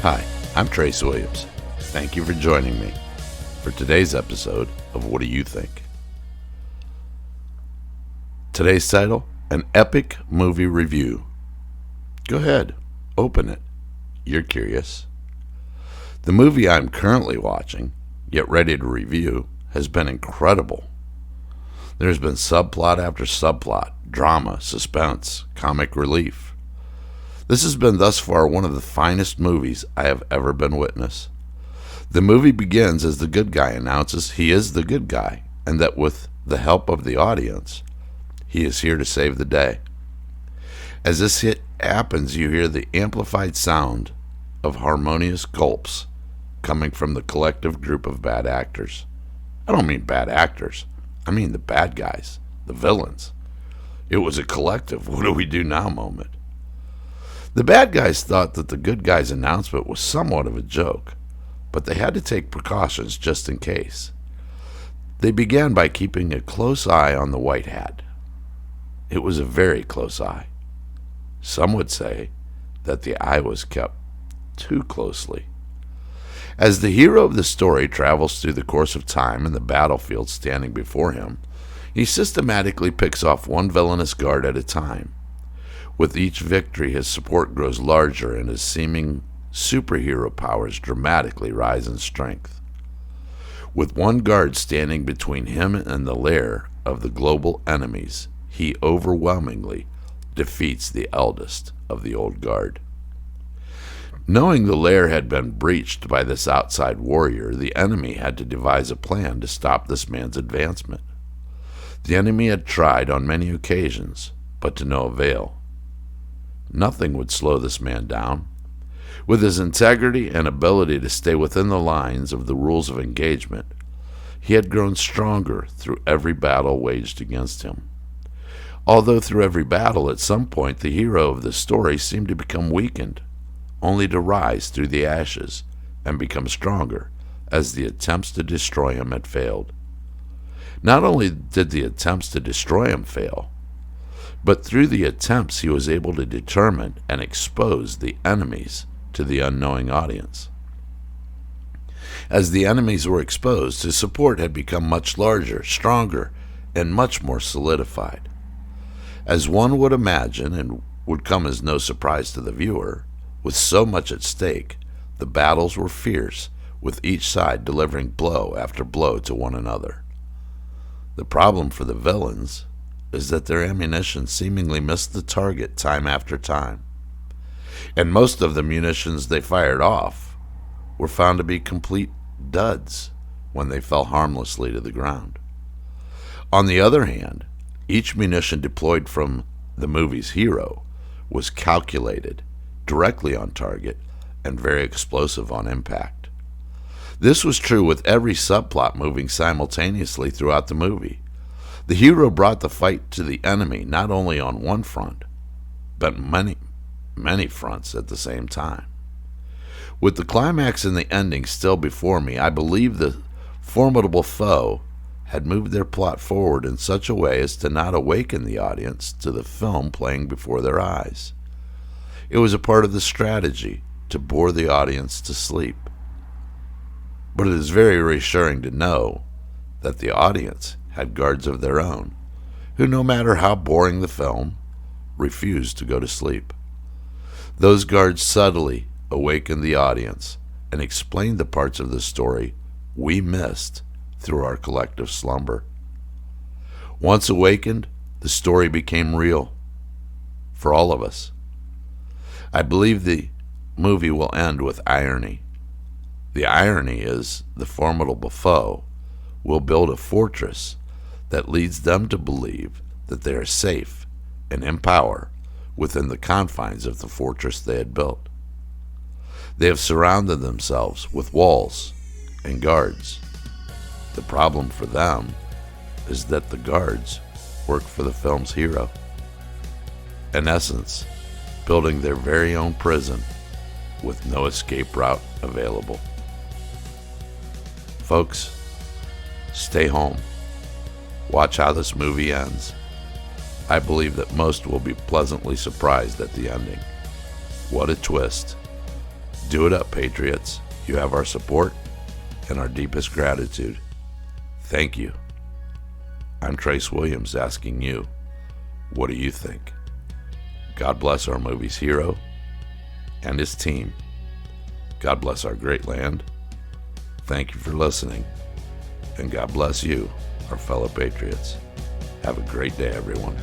Hi, I'm Trace Williams. Thank you for joining me for today's episode of What Do You Think? Today's title, an epic movie review. Go ahead, open it. You're curious. The movie I'm currently watching, yet ready to review, has been incredible. There's been subplot after subplot, drama, suspense, comic relief. This has been thus far one of the finest movies I have ever been witness. The movie begins as the good guy announces he is the good guy, and that with the help of the audience, he is here to save the day. As this hit happens, you hear the amplified sound of harmonious gulps coming from the collective group of bad actors. I don't mean bad actors. I mean the bad guys, the villains. It was a collective what do we do now moment. The bad guys thought that the good guys' announcement was somewhat of a joke, but they had to take precautions just in case. They began by keeping a close eye on the white hat. It was a very close eye. Some would say that the eye was kept too closely. As the hero of the story travels through the course of time and the battlefield standing before him, he systematically picks off one villainous guard at a time. With each victory, his support grows larger and his seeming superhero powers dramatically rise in strength. With one guard standing between him and the lair of the global enemies, he overwhelmingly defeats the eldest of the old guard. Knowing the lair had been breached by this outside warrior, the enemy had to devise a plan to stop this man's advancement. The enemy had tried on many occasions, but to no avail. Nothing would slow this man down. With his integrity and ability to stay within the lines of the rules of engagement, he had grown stronger through every battle waged against him. Although through every battle, at some point, the hero of the story seemed to become weakened, only to rise through the ashes and become stronger as the attempts to destroy him had failed. Not only did the attempts to destroy him fail, but through the attempts he was able to determine and expose the enemies to the unknowing audience. As the enemies were exposed, his support had become much larger, stronger, and much more solidified. As one would imagine, and would come as no surprise to the viewer, with so much at stake, the battles were fierce, with each side delivering blow after blow to one another. The problem for the villains is that their ammunition seemingly missed the target time after time, and most of the munitions they fired off were found to be complete duds when they fell harmlessly to the ground. On the other hand, each munition deployed from the movie's hero was calculated, directly on target, and very explosive on impact. This was true with every subplot moving simultaneously throughout the movie. The hero brought the fight to the enemy not only on one front, but many fronts at the same time. With the climax and the ending still before me, I believe the formidable foe had moved their plot forward in such a way as to not awaken the audience to the film playing before their eyes. It was a part of the strategy to bore the audience to sleep. But it is very reassuring to know that the audience had guards of their own, who, no matter how boring the film, refused to go to sleep. Those guards subtly awakened the audience and explained the parts of the story we missed through our collective slumber. Once awakened, the story became real for all of us. I believe the movie will end with irony. The irony is the formidable foe will build a fortress that leads them to believe that they are safe and in power within the confines of the fortress they had built. They have surrounded themselves with walls and guards. The problem for them is that the guards work for the film's hero. In essence, building their very own prison with no escape route available. Folks, stay home. Watch how this movie ends. I believe that most will be pleasantly surprised at the ending. What a twist. Do it up, Patriots. You have our support and our deepest gratitude. Thank you. I'm Trace Williams asking you, what do you think? God bless our movie's hero and his team. God bless our great land. Thank you for listening. And God bless you, our fellow patriots. Have a great day, everyone.